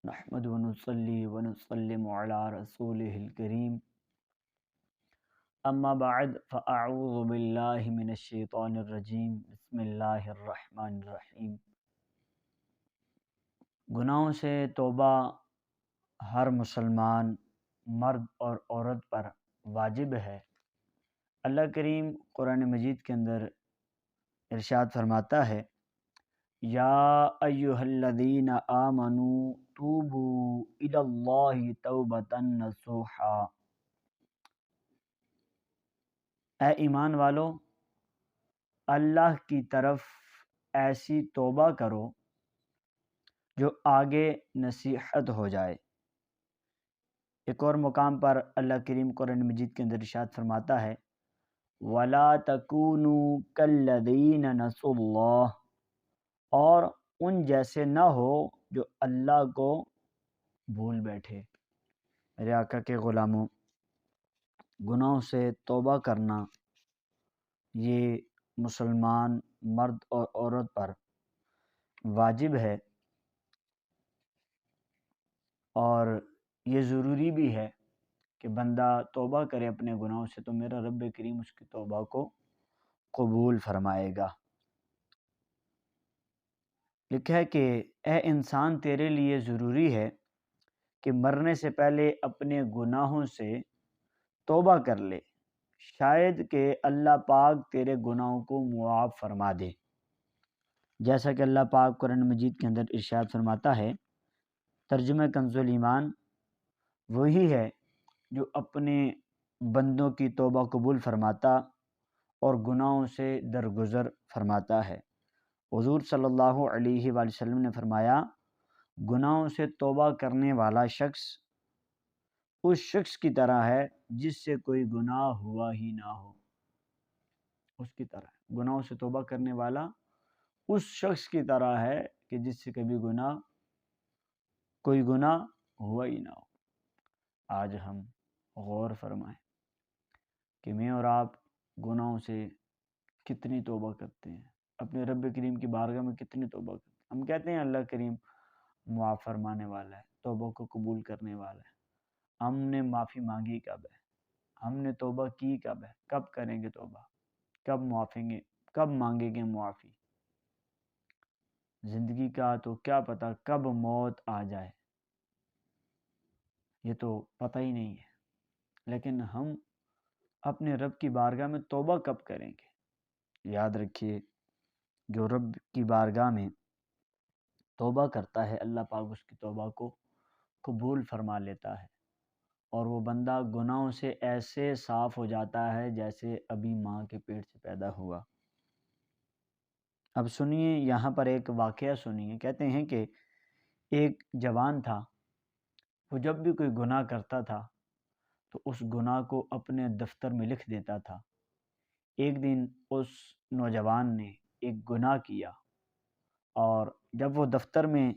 نحمد ونصلي ونسلم على رسوله الكريم اما بعد فاعوذ باللہ من الشیطان الرجیم بسم اللہ الرحمن الرحیم۔ گناہوں سے توبہ ہر مسلمان مرد اور عورت پر واجب ہے۔ اللہ کریم قرآن مجید کے اندر ارشاد فرماتا ہے، یا ایہا الذین آمنوا توبوا الی اللہ توبۃ نصوحا، اے ایمان والو اللہ کی طرف ایسی توبہ کرو جو آگے نصیحت ہو جائے۔ ایک اور مقام پر اللہ کریم قرآن مجید کے اندر ارشاد فرماتا ہے، وَلَا تَكُونُوا كَالَّذِينَ نَسُوا اللَّهَ، اور ان جیسے نہ ہو جو اللہ کو بھول بیٹھے۔ میرے آقا کے غلاموں، گناہوں سے توبہ کرنا یہ مسلمان مرد اور عورت پر واجب ہے، اور یہ ضروری بھی ہے کہ بندہ توبہ کرے اپنے گناہوں سے، تو میرا رب کریم اس کی توبہ کو قبول فرمائے گا۔ لکھا ہے کہ اے انسان، تیرے لیے ضروری ہے کہ مرنے سے پہلے اپنے گناہوں سے توبہ کر لے، شاید کہ اللہ پاک تیرے گناہوں کو معاف فرما دے۔ جیسا کہ اللہ پاک قرآن مجید کے اندر ارشاد فرماتا ہے، ترجمہ کنز ایمان، وہی ہے جو اپنے بندوں کی توبہ قبول فرماتا اور گناہوں سے درگزر فرماتا ہے۔ حضور صلی اللہ علیہ وآلہ وسلم نے فرمایا، گناہوں سے توبہ کرنے والا شخص اس شخص کی طرح ہے جس سے کوئی گناہ ہوا ہی نہ ہو۔ اس کی طرح ہے، گناہوں سے توبہ کرنے والا اس شخص کی طرح ہے کہ جس سے کبھی کوئی گناہ ہوا ہی نہ ہو۔ آج ہم غور فرمائیں کہ میں اور آپ گناہوں سے کتنی توبہ کرتے ہیں، اپنے رب کریم کی بارگاہ میں کتنی توبہ کرتے ہیں۔ ہم کہتے ہیں اللہ کریم معاف فرمانے والا ہے، توبہ کو قبول کرنے والا ہے۔ ہم نے معافی مانگی کب ہے؟ ہم نے توبہ کی کب ہے؟ کب کریں گے توبہ؟ کب معافیں گے؟ کب مانگیں گے معافی؟ زندگی کا تو کیا پتہ کب موت آ جائے، یہ تو پتہ ہی نہیں ہے۔ لیکن ہم اپنے رب کی بارگاہ میں توبہ کب کریں گے؟ یاد رکھیے، جو رب کی بارگاہ میں توبہ کرتا ہے، اللہ پاک اس کی توبہ کو قبول فرما لیتا ہے، اور وہ بندہ گناہوں سے ایسے صاف ہو جاتا ہے جیسے ابھی ماں کے پیٹ سے پیدا ہوا۔ اب سنیے، یہاں پر ایک واقعہ سنیے۔ کہتے ہیں کہ ایک جوان تھا، وہ جب بھی کوئی گناہ کرتا تھا تو اس گناہ کو اپنے دفتر میں لکھ دیتا تھا۔ ایک دن اس نوجوان نے ایک گناہ کیا، اور جب وہ دفتر میں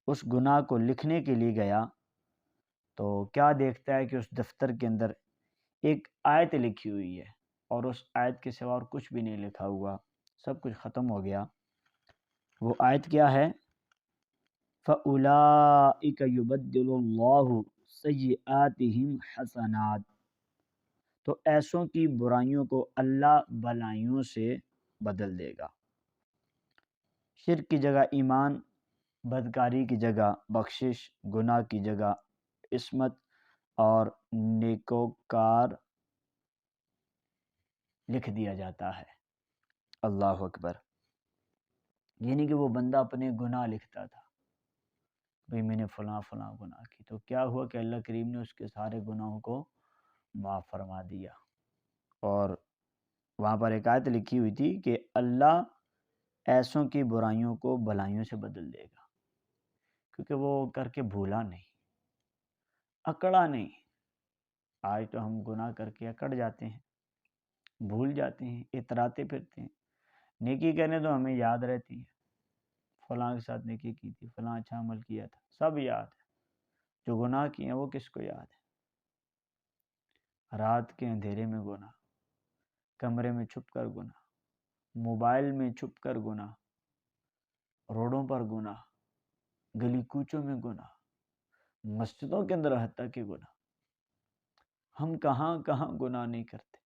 اس گناہ کو لکھنے کے لیے گیا تو کیا دیکھتا ہے کہ اس دفتر کے اندر ایک آیت لکھی ہوئی ہے، اور اس آیت کے سوا اور کچھ بھی نہیں لکھا ہوا، سب کچھ ختم ہو گیا۔ وہ آیت کیا ہے؟ فَأُولَٰئِكَ يُبَدِّلُ اللَّهُ سَيِّئَاتِهِمْ حَسَنَاتٍ، تو ایسوں کی برائیوں کو اللہ بھلائیوں سے بدل دے گا۔ شرک کی جگہ ایمان، بدکاری کی جگہ بخشش، گناہ کی جگہ عصمت، اور نیکوکار لکھ دیا جاتا ہے۔ اللہ اکبر۔ یعنی کہ وہ بندہ اپنے گناہ لکھتا تھا، بھئی میں نے فلاں فلاں گناہ کی، تو کیا ہوا کہ اللہ کریم نے اس کے سارے گناہوں کو معاف فرما دیا۔ اور وہاں پر ایک آیت لکھی ہوئی تھی کہ اللہ ایسوں کی برائیوں کو بھلائیوں سے بدل دے گا، کیونکہ وہ کر کے بھولا نہیں، اکڑا نہیں۔ آج تو ہم گناہ کر کے اکڑ جاتے ہیں، بھول جاتے ہیں، اتراتے پھرتے ہیں۔ نیکی کرنے تو ہمیں یاد رہتی ہے، فلاں کے ساتھ نیکی کی تھی، فلاں اچھا عمل کیا تھا، سب یاد ہے۔ جو گناہ کیے ہیں وہ کس کو یاد ہے؟ رات کے اندھیرے میں گناہ، کمرے میں چھپ کر گناہ، موبائل میں چھپ کر گناہ، روڈوں پر گناہ، گلی کوچوں میں گناہ، مسجدوں کے اندر حتیٰ کہ گناہ، ہم کہاں کہاں گناہ نہیں کرتے،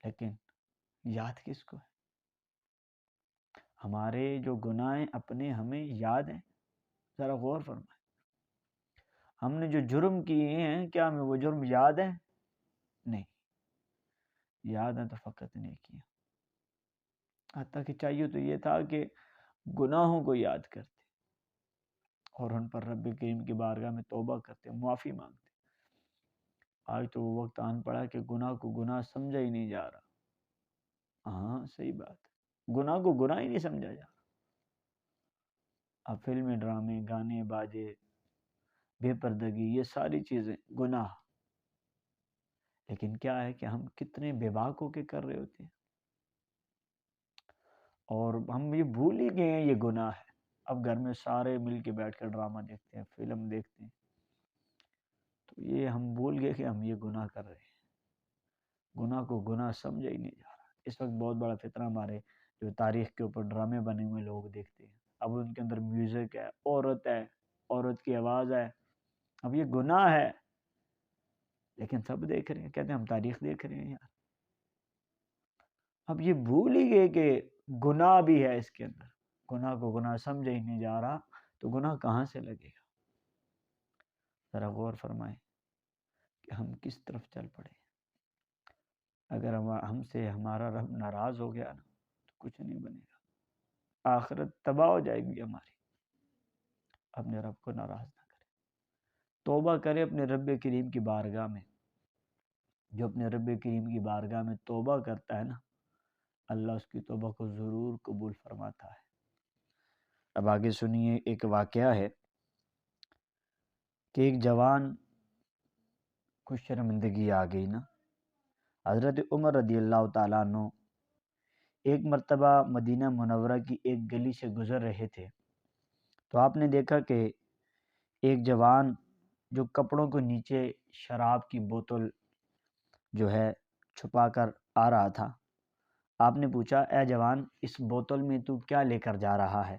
لیکن یاد کس کو ہے؟ ہمارے جو گناہ اپنے ہمیں یاد ہیں؟ ذرا غور فرمائیں، ہم نے جو جرم کیے ہیں کیا ہمیں وہ جرم یاد ہیں؟ نہیں، یاد ہیں تو فقط نہیں کیا، حتیٰ کہ چاہیے تو یہ تھا کہ گناہوں کو یاد کرتے اور ان پر رب کریم کی بارگاہ میں توبہ کرتے، معافی مانگتے۔ آج تو وہ وقت آن پڑا کہ گناہ کو گناہ سمجھا ہی نہیں جا رہا۔ ہاں صحیح بات، گناہ کو گناہ ہی نہیں سمجھا جا رہا۔ اب فلمیں، ڈرامے، گانے باجے، بے پردگی، یہ ساری چیزیں گناہ، لیکن کیا ہے کہ ہم کتنے بے باک ہو کے کر رہے ہوتے ہیں، اور ہم یہ بھول ہی گئے ہیں یہ گناہ ہے۔ اب گھر میں سارے مل کے بیٹھ کر ڈرامہ دیکھتے ہیں، فلم دیکھتے ہیں، تو یہ ہم بھول گئے کہ ہم یہ گناہ کر رہے ہیں، گناہ کو گناہ سمجھا ہی نہیں جا رہا۔ اس وقت بہت بڑا فتنہ ہمارے جو تاریخ کے اوپر ڈرامے بنے ہوئے لوگ دیکھتے ہیں، اب ان کے اندر میوزک ہے، عورت کی آواز ہے، اب یہ گناہ ہے، لیکن سب دیکھ رہے ہیں، کہتے ہیں ہم تاریخ دیکھ رہے ہیں یار۔ اب یہ بھول ہی گئے کہ گناہ بھی ہے اس کے اندر، گناہ کو گناہ سمجھا ہی نہیں جا رہا، تو گناہ کہاں سے لگے گا؟ ذرا غور فرمائیں کہ ہم کس طرف چل پڑے۔ اگر ہم سے ہمارا رب ناراض ہو گیا نا تو کچھ نہیں بنے گا، آخرت تباہ ہو جائے گی ہماری۔ اپنے رب کو ناراض نہ کرے، توبہ کرے اپنے رب کریم کی بارگاہ میں۔ جو اپنے رب کریم کی بارگاہ میں توبہ کرتا ہے نا، اللہ اس کی توبہ کو ضرور قبول فرماتا ہے۔ اب آگے سنیے، ایک واقعہ ہے کہ ایک جوان کو شرمندگی آ گئی نا۔ حضرت عمر رضی اللہ تعالیٰ عنہ ایک مرتبہ مدینہ منورہ کی ایک گلی سے گزر رہے تھے، تو آپ نے دیکھا کہ ایک جوان جو کپڑوں کو نیچے شراب کی بوتل جو ہے چھپا کر آ رہا تھا۔ آپ نے پوچھا، اے جوان، اس بوتل میں تو کیا لے کر جا رہا ہے؟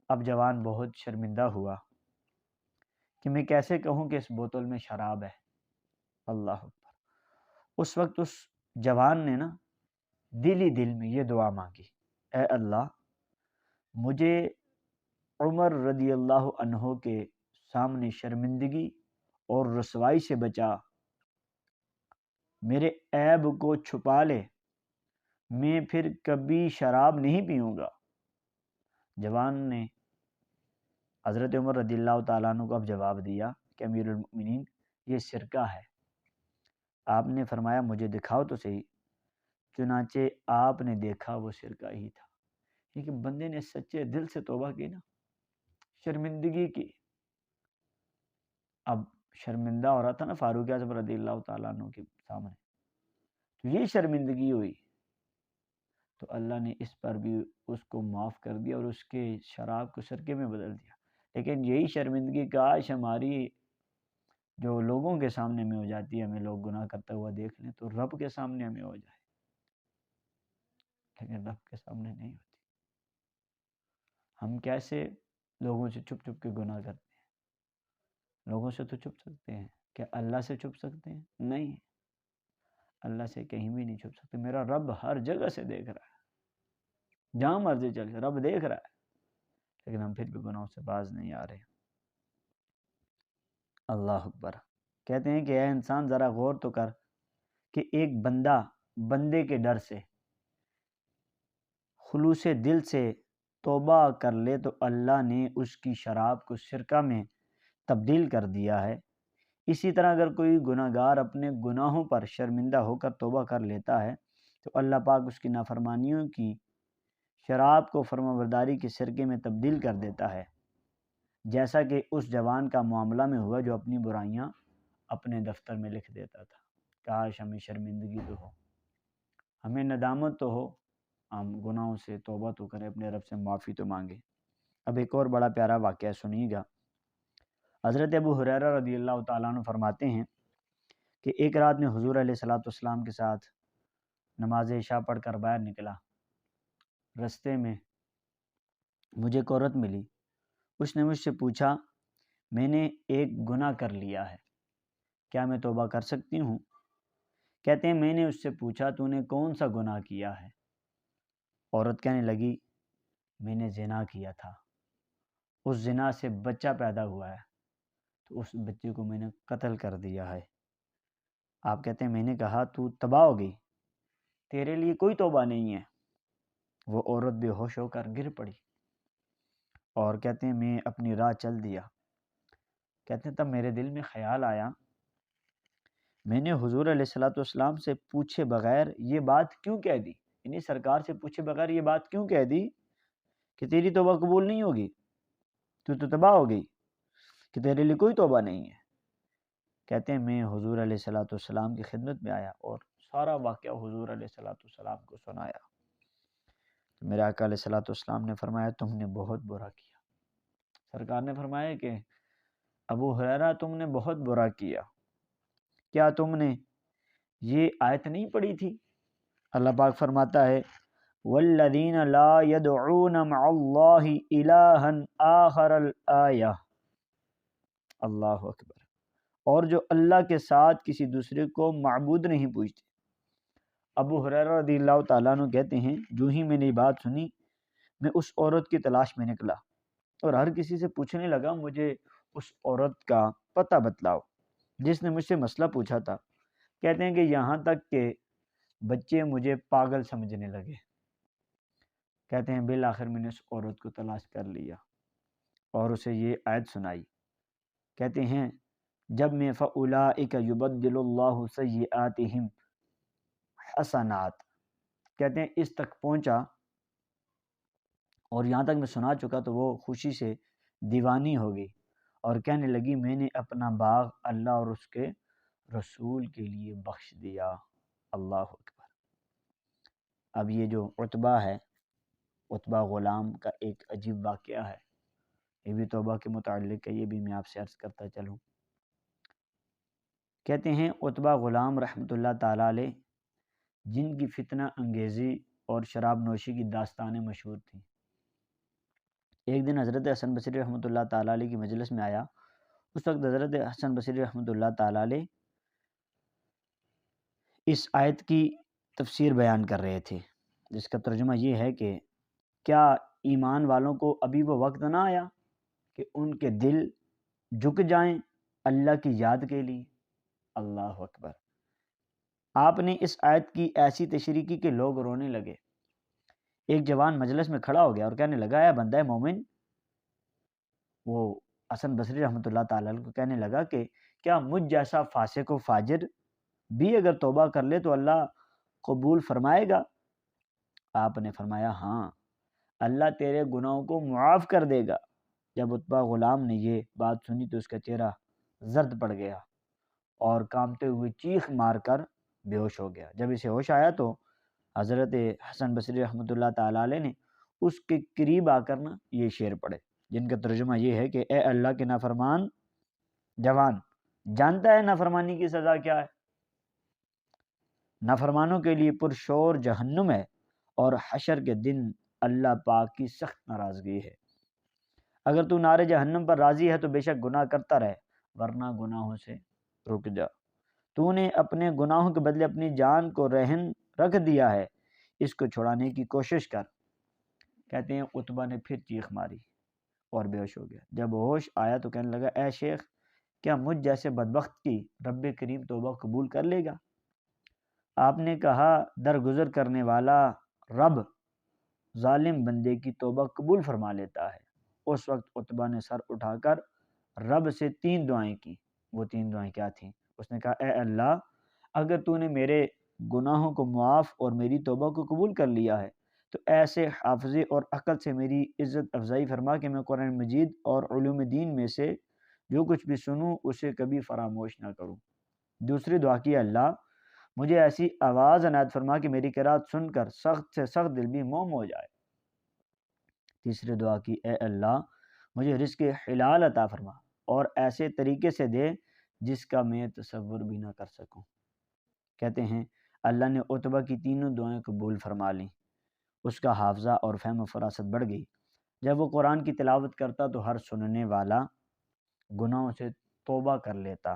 اب جوان بہت شرمندہ ہوا کہ میں کیسے کہوں کہ اس بوتل میں شراب ہے۔ اللہ اکبر۔ اس وقت اس جوان نے نا دل ہی دل میں یہ دعا مانگی، اے اللہ، مجھے عمر رضی اللہ عنہ کے سامنے شرمندگی اور رسوائی سے بچا، میرے عیب کو چھپا لے، میں پھر کبھی شراب نہیں پیوں گا۔ جوان نے حضرت عمر رضی اللہ تعالیٰ عنہ کو اب جواب دیا کہ امیر المؤمنین، یہ سرکہ ہے۔ آپ نے فرمایا مجھے دکھاؤ تو صحیح۔ چنانچہ آپ نے دیکھا وہ سرکہ ہی تھا، لیکن بندے نے سچے دل سے توبہ کی نا، شرمندگی کی۔ اب شرمندہ ہو رہا تھا نا فاروق اعظم رضی اللہ تعالیٰ عنہ کے سامنے، تو یہ شرمندگی ہوئی، تو اللہ نے اس پر بھی اس کو معاف کر دیا اور اس کے شراب کو سرکے میں بدل دیا۔ لیکن یہی شرمندگی کاش ہماری جو لوگوں کے سامنے میں ہو جاتی ہے، ہمیں لوگ گناہ کرتا ہوا دیکھ لیں تو رب کے سامنے ہمیں ہو جائے، لیکن رب کے سامنے نہیں ہوتی۔ ہم کیسے لوگوں سے چھپ چھپ کے گناہ کرتے ہیں؟ لوگوں سے تو چھپ سکتے ہیں، کیا اللہ سے چھپ سکتے ہیں؟ نہیں، اللہ سے کہیں بھی نہیں چھپ سکتے۔ میرا رب ہر جگہ سے دیکھ رہا ہے، جہاں مرضی چلے رب دیکھ رہا ہے، لیکن ہم پھر بھی گناہوں سے باز نہیں آ رہے۔ اللہ اکبر۔ کہتے ہیں کہ اے انسان ذرا غور تو کر کہ ایک بندہ بندے کے ڈر سے خلوص دل سے توبہ کر لے تو اللہ نے اس کی شراب کو سرکہ میں تبدیل کر دیا ہے۔ اسی طرح اگر کوئی گناہ گار اپنے گناہوں پر شرمندہ ہو کر توبہ کر لیتا ہے تو اللہ پاک اس کی نافرمانیوں کی شراب کو فرمانبرداری کے سرکے میں تبدیل کر دیتا ہے، جیسا کہ اس جوان کا معاملہ میں ہوا جو اپنی برائیاں اپنے دفتر میں لکھ دیتا تھا۔ کاش ہمیں شرمندگی تو ہو، ہمیں ندامت تو ہو، ہم گناہوں سے توبہ تو کریں، اپنے رب سے معافی تو مانگیں۔ اب ایک اور بڑا پیارا واقعہ سنیے گا۔ حضرت ابو ہریرہ رضی اللہ تعالیٰ عنہ فرماتے ہیں کہ ایک رات میں حضور علیہ الصلوۃ والسلام کے ساتھ نماز عشاء پڑھ کر باہر نکلا۔ رستے میں مجھے ایک عورت ملی، اس نے مجھ سے پوچھا میں نے ایک گناہ کر لیا ہے، کیا میں توبہ کر سکتی ہوں؟ کہتے ہیں میں نے اس سے پوچھا تو نے کون سا گناہ کیا ہے؟ عورت کہنے لگی میں نے زنا کیا تھا، اس زنا سے بچہ پیدا ہوا ہے تو اس بچے کو میں نے قتل کر دیا ہے۔ آپ کہتے ہیں میں نے کہا تو تباہ ہو گئی، تیرے لیے کوئی توبہ نہیں ہے۔ وہ عورت بے ہوش ہو کر گر پڑی اور کہتے ہیں میں اپنی راہ چل دیا۔ کہتے ہیں تب میرے دل میں خیال آیا، میں نے حضور علیہ الصلوۃ والسلام سے پوچھے بغیر یہ بات کیوں کہہ دی، یعنی سرکار سے پوچھے بغیر یہ بات کیوں کہہ دی کہ تیری توبہ قبول نہیں ہوگی، تو تباہ ہو گئی، کہ تیرے لیے کوئی توبہ نہیں ہے۔ کہتے ہیں میں حضور علیہ الصلوۃ والسلام کی خدمت میں آیا اور سارا واقعہ حضور علیہ الصلوۃ والسلام کو سنایا۔ تو میرے آقا علیہ الصلوۃ والسلام نے فرمایا تم نے بہت برا کیا۔ سرکار نے فرمایا کہ ابو ہریرہ تم نے بہت برا کیا، کیا تم نے یہ آیت نہیں پڑھی تھی؟ اللہ پاک فرماتا ہے والذین لا يدعون مع اللہ الہا آخر الآیہ، اللہ اکبر، اور جو اللہ کے ساتھ کسی دوسرے کو معبود نہیں پوجتے۔ ابو ہریرہ رضی اللہ تعالیٰ عنہ کہتے ہیں جو ہی میں نے یہ بات سنی میں اس عورت کی تلاش میں نکلا اور ہر کسی سے پوچھنے لگا مجھے اس عورت کا پتہ بتلاؤ جس نے مجھ سے مسئلہ پوچھا تھا۔ کہتے ہیں کہ یہاں تک کہ بچے مجھے پاگل سمجھنے لگے۔ کہتے ہیں بالآخر میں نے اس عورت کو تلاش کر لیا اور اسے یہ آیت سنائی۔ کہتے ہیں جب میں فَأُولَٰئِكَ يُبَدِّلُ اللَّهُ سَيِّئَاتِهِمْ حسنات، کہتے ہیں اس تک پہنچا اور یہاں تک میں سنا چکا تو وہ خوشی سے دیوانی ہو گئی اور کہنے لگی میں نے اپنا باغ اللہ اور اس کے رسول کے لیے بخش دیا۔ اللہ اکبر۔ اب یہ جو عتبہ ہے، عتبہ غلام کا ایک عجیب واقعہ ہے، یہ بھی توبہ کے متعلق ہے، یہ بھی میں آپ سے عرض کرتا چلوں۔ کہتے ہیں عتبہ غلام رحمۃ اللہ تعالیٰ علیہ جن کی فتنہ انگیزی اور شراب نوشی کی داستانیں مشہور تھیں، ایک دن حضرت حسن بصری رحمۃ اللہ تعالیٰ علیہ کی مجلس میں آیا۔ اس وقت حضرت حسن بصری رحمۃ اللہ تعالیٰ علیہ اس آیت کی تفسیر بیان کر رہے تھے، جس کا ترجمہ یہ ہے کہ کیا ایمان والوں کو ابھی وہ وقت نہ آیا کہ ان کے دل جھک جائیں اللہ کی یاد کے لیے؟ اللہ اکبر۔ آپ نے اس آیت کی ایسی تشریح کی کہ لوگ رونے لگے۔ ایک جوان مجلس میں کھڑا ہو گیا اور کہنے لگا اے بندہ مومن، وہ حسن بصری رحمۃ اللہ تعالیٰ کو کہنے لگا کہ کیا مجھ جیسا فاسق و فاجر بھی اگر توبہ کر لے تو اللہ قبول فرمائے گا؟ آپ نے فرمایا ہاں، اللہ تیرے گناہوں کو معاف کر دے گا۔ جب عتبہ غلام نے یہ بات سنی تو اس کا چہرہ زرد پڑ گیا اور کانپتے ہوئے چیخ مار کر بے ہوش ہو گیا۔ جب اسے ہوش آیا تو حضرت حسن بصری رحمۃ اللہ تعالیٰ علیہ نے اس کے قریب آ کر یہ شعر پڑھے، جن کا ترجمہ یہ ہے کہ اے اللہ کے نافرمان جوان، جانتا ہے نافرمانی کی سزا کیا ہے؟ نافرمانوں کے لیے پرشور جہنم ہے اور حشر کے دن اللہ پاک کی سخت ناراضگی ہے۔ اگر تو نار جہنم پر راضی ہے تو بے شک گناہ کرتا رہے، ورنہ گناہوں سے رک جا۔ تو نے اپنے گناہوں کے بدلے اپنی جان کو رہن رکھ دیا ہے، اس کو چھڑانے کی کوشش کر۔ کہتے ہیں عتبہ نے پھر چیخ ماری اور بے ہوش ہو گیا۔ جب ہوش آیا تو کہنے لگا اے شیخ، کیا مجھ جیسے بدبخت کی رب کریم توبہ قبول کر لے گا؟ آپ نے کہا درگزر کرنے والا رب ظالم بندے کی توبہ قبول فرما لیتا ہے۔ اس وقت عتبہ نے سر اٹھا کر رب سے 3 دعائیں کی۔ وہ 3 دعائیں کیا تھیں؟ اس نے کہا اے اللہ، اگر تو نے میرے گناہوں کو معاف اور میری توبہ کو قبول کر لیا ہے تو ایسے حافظے اور عقل سے میری عزت افزائی فرما کہ میں قرآن مجید اور علوم دین میں سے جو کچھ بھی سنوں اسے کبھی فراموش نہ کروں۔ دوسری دعا کی اللہ، مجھے ایسی آواز عنایت فرما کہ میری قرات سن کر سخت سے سخت دل بھی موم ہو جائے۔ تیسری دعا کی اے اللہ، مجھے رزق حلال عطا فرما اور ایسے طریقے سے دے جس کا میں تصور بھی نہ کر سکوں۔ کہتے ہیں اللہ نے عتبہ کی تینوں دعائیں قبول فرما لیں۔ اس کا حافظہ اور فہم و فراست بڑھ گئی۔ جب وہ قرآن کی تلاوت کرتا تو ہر سننے والا گناہوں سے توبہ کر لیتا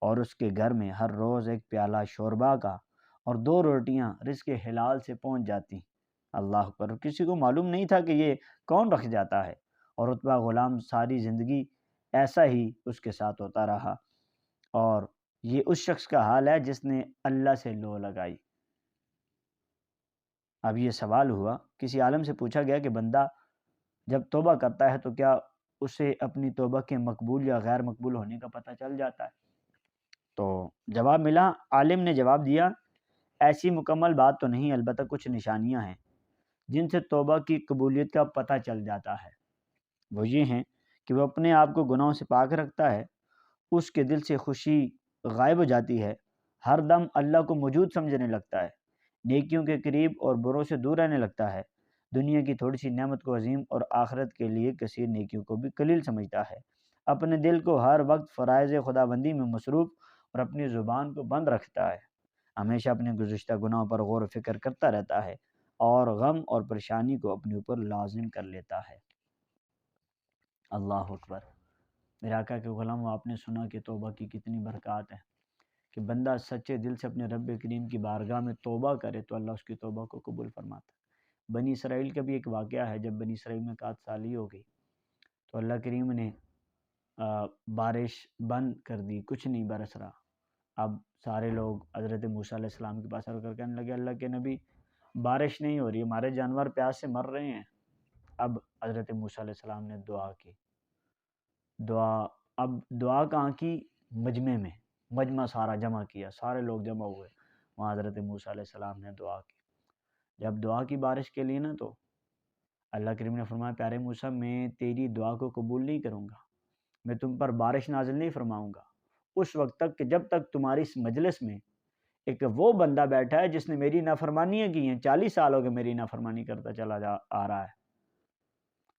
اور اس کے گھر میں ہر روز ایک پیالہ شوربا کا اور 2 روٹیاں رزق حلال سے پہنچ جاتی۔ اللہ پر کسی کو معلوم نہیں تھا کہ یہ کون رکھ جاتا ہے، اور رتبہ غلام ساری زندگی ایسا ہی اس کے ساتھ ہوتا رہا، اور یہ اس شخص کا حال ہے جس نے اللہ سے لو لگائی۔ اب یہ سوال ہوا، کسی عالم سے پوچھا گیا کہ بندہ جب توبہ کرتا ہے تو کیا اسے اپنی توبہ کے مقبول یا غیر مقبول ہونے کا پتہ چل جاتا ہے؟ تو جواب ملا، عالم نے جواب دیا، ایسی مکمل بات تو نہیں، البتہ کچھ نشانیاں ہیں جن سے توبہ کی قبولیت کا پتہ چل جاتا ہے۔ وہ یہ ہیں کہ وہ اپنے آپ کو گناہوں سے پاک رکھتا ہے، اس کے دل سے خوشی غائب ہو جاتی ہے، ہر دم اللہ کو موجود سمجھنے لگتا ہے، نیکیوں کے قریب اور بروں سے دور رہنے لگتا ہے، دنیا کی تھوڑی سی نعمت کو عظیم اور آخرت کے لیے کثیر نیکیوں کو بھی قلیل سمجھتا ہے، اپنے دل کو ہر وقت فرائض خداوندی میں مصروف اور اپنی زبان کو بند رکھتا ہے، ہمیشہ اپنے گزشتہ گناہوں پر غور و فکر کرتا رہتا ہے اور غم اور پریشانی کو اپنے اوپر لازم کر لیتا ہے۔ اللہ اکبر۔ میرے آقا کے غلام، آپ نے سنا کہ توبہ کی کتنی برکات ہیں، کہ بندہ سچے دل سے اپنے رب کریم کی بارگاہ میں توبہ کرے تو اللہ اس کی توبہ کو قبول فرماتا ہے۔ بنی اسرائیل کا بھی ایک واقعہ ہے، جب بنی اسرائیل میں 7 سالی ہو گئی تو اللہ کریم نے بارش بند کر دی، کچھ نہیں برس رہا۔ اب سارے لوگ حضرت موسیٰ علیہ السلام کے پاس آ کر کہنے لگے، اللہ کے نبی بارش نہیں ہو رہی، ہمارے جانور پیاس سے مر رہے ہیں۔ اب حضرت موسیٰ علیہ السلام نے دعا کی، اب دعا کہاں کی؟ مجمع میں، مجمع سارا جمع کیا، سارے لوگ جمع ہوئے، وہاں حضرت موسیٰ علیہ السلام نے دعا کی۔ جب دعا کی بارش کے لیے نا، تو اللہ کریم نے فرمایا، پیارے موسیٰ، میں تیری دعا کو قبول نہیں کروں گا، میں تم پر بارش نازل نہیں فرماؤں گا اس وقت تک کہ جب تک تمہاری اس مجلس میں ایک وہ بندہ بیٹھا ہے جس نے میری نافرمانیاں کی ہیں، 40 سال ہو گئے میری نافرمانی کرتا چلا آ رہا ہے،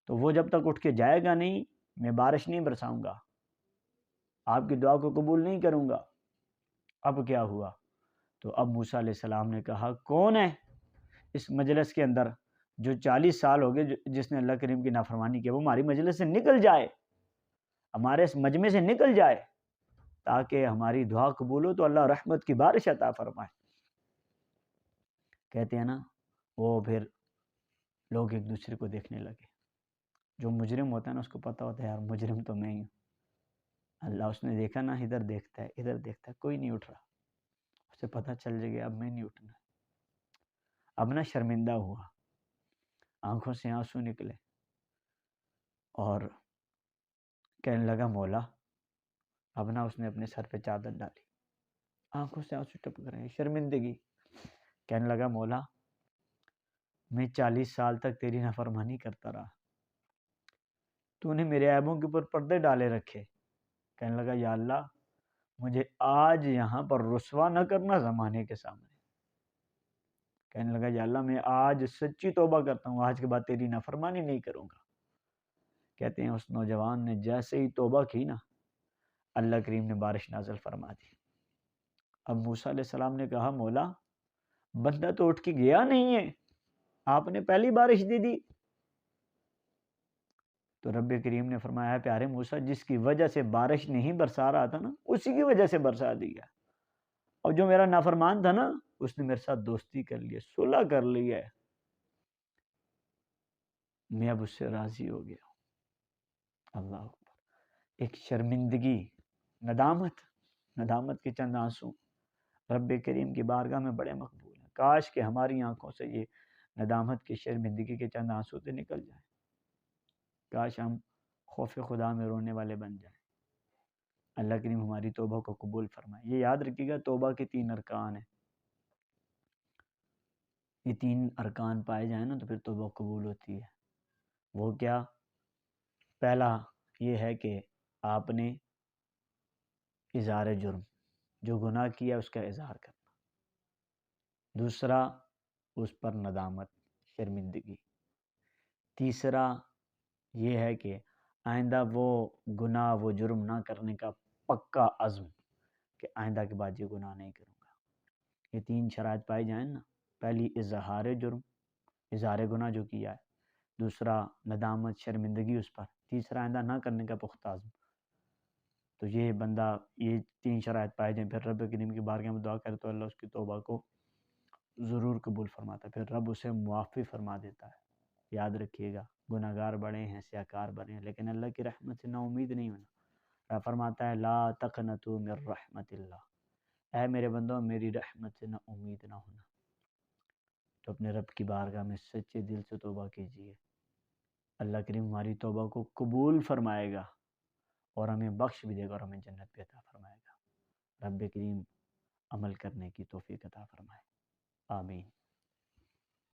تو وہ جب تک اٹھ کے جائے گا نہیں، میں بارش نہیں برساؤں گا، آپ کی دعا کو قبول نہیں کروں گا۔ اب کیا ہوا؟ تو اب موسیٰ علیہ السلام نے کہا، کون ہے اس مجلس کے اندر جو 40 سال ہو گئے جس نے اللہ کریم کی نافرمانی کی، وہ ہماری مجلس سے نکل جائے، ہمارے اس مجمع سے نکل جائے، تاکہ ہماری دعا قبول ہو تو اللہ رحمت کی بارش عطا فرمائے۔ کہتے ہیں نا، وہ پھر لوگ ایک دوسرے کو دیکھنے لگے، جو مجرم ہوتا ہے نا اس کو پتہ ہوتا ہے یار مجرم تو میں ہی ہوں، اللہ اس نے دیکھا نا، ادھر دیکھتا ہے ادھر دیکھتا ہے، کوئی نہیں اٹھ رہا، اسے پتہ چل جائے گا اب میں نہیں اٹھنا۔ اب نا شرمندہ ہوا، آنکھوں سے آنسو نکلے اور کہنے لگا، مولا، اب نا اس نے اپنے سر پہ چادر ڈالی، آنکھوں سے آنسو ٹپک رہے ہیں، شرمندگی، کہنے لگا، مولا، میں 40 سال تک تیری نافرمانی کرتا رہا، تو نے میرے عیبوں کے اوپر پردے ڈالے رکھے۔ کہنے لگا، یا اللہ، مجھے آج یہاں پر رسوا نہ کرنا زمانے کے سامنے۔ کہنے لگا، یا اللہ، میں آج سچی توبہ کرتا ہوں، آج کے بعد تیری نافرمانی نہیں کروں گا۔ کہتے ہیں اس نوجوان نے جیسے ہی توبہ کی نا، اللہ کریم نے بارش نازل فرما دی۔ اب موسیٰ علیہ السلام نے کہا، مولا، بندہ تو اٹھ کے گیا نہیں ہے، آپ نے پہلی بارش دے دی۔ تو رب کریم نے فرمایا، ہے پیارے موسیٰ، جس کی وجہ سے بارش نہیں برسا رہا تھا نا، اسی کی وجہ سے برسا دیا، اور جو میرا نافرمان تھا نا، اس نے میرے ساتھ دوستی کر لی ہے، صلح کر لی ہے، میں اب اس سے راضی ہو گیا۔ اللہ اکبر۔ ایک شرمندگی، ندامت کے چند آنسو رب کریم کی بارگاہ میں بڑے مقبول ہیں۔ کاش کہ ہماری آنکھوں سے یہ ندامت کی، شرمندگی کے چند آنسو سے نکل جائیں، کاش ہم خوف خدا میں رونے والے بن جائیں۔ اللہ کریم ہماری توبہ کو قبول فرمائے۔ یہ یاد رکھیے گا، توبہ کے 3 ارکان ہیں، یہ 3 ارکان پائے جائیں نا تو پھر توبہ قبول ہوتی ہے۔ وہ کیا؟ پہلا یہ ہے کہ آپ نے اظہار جرم، جو گناہ کیا اس کا اظہار کرنا۔ دوسرا، اس پر ندامت، شرمندگی۔ تیسرا یہ ہے کہ آئندہ وہ گناہ، وہ جرم نہ کرنے کا پکا عزم، کہ آئندہ کے بعد یہ گناہ نہیں کروں گا۔ یہ 3 شرائط پائی جائیں نا، پہلی اظہار جرم، اظہار گناہ جو کیا ہے، دوسرا ندامت، شرمندگی اس پر، تیسرا آئندہ نہ کرنے کا پختہ عزم، تو یہ بندہ یہ 3 شرائط پائے جائیں پھر رب کریم کی بارگاہ میں دعا کرے تو اللہ اس کی توبہ کو ضرور قبول فرماتا ہے، پھر رب اسے معافی فرما دیتا ہے۔ یاد رکھیے گا، گناہ گار بڑے ہیں، سیاکار بڑے ہیں، لیکن اللہ کی رحمت سے نا امید نہیں ہونا۔ رب فرماتا ہے لا تقنطوا من رحمت اللہ، اے میرے بندوں میری رحمت سے نا امید نہ ہونا۔ تو اپنے رب کی بارگاہ میں سچے دل سے توبہ کیجیے، اللہ کریم ہماری توبہ کو قبول فرمائے گا اور ہمیں بخش بھی دے گا اور ہمیں جنت بھی عطا فرمائے گا۔ رب کریم عمل کرنے کی توفیق عطا فرمائے، آمین۔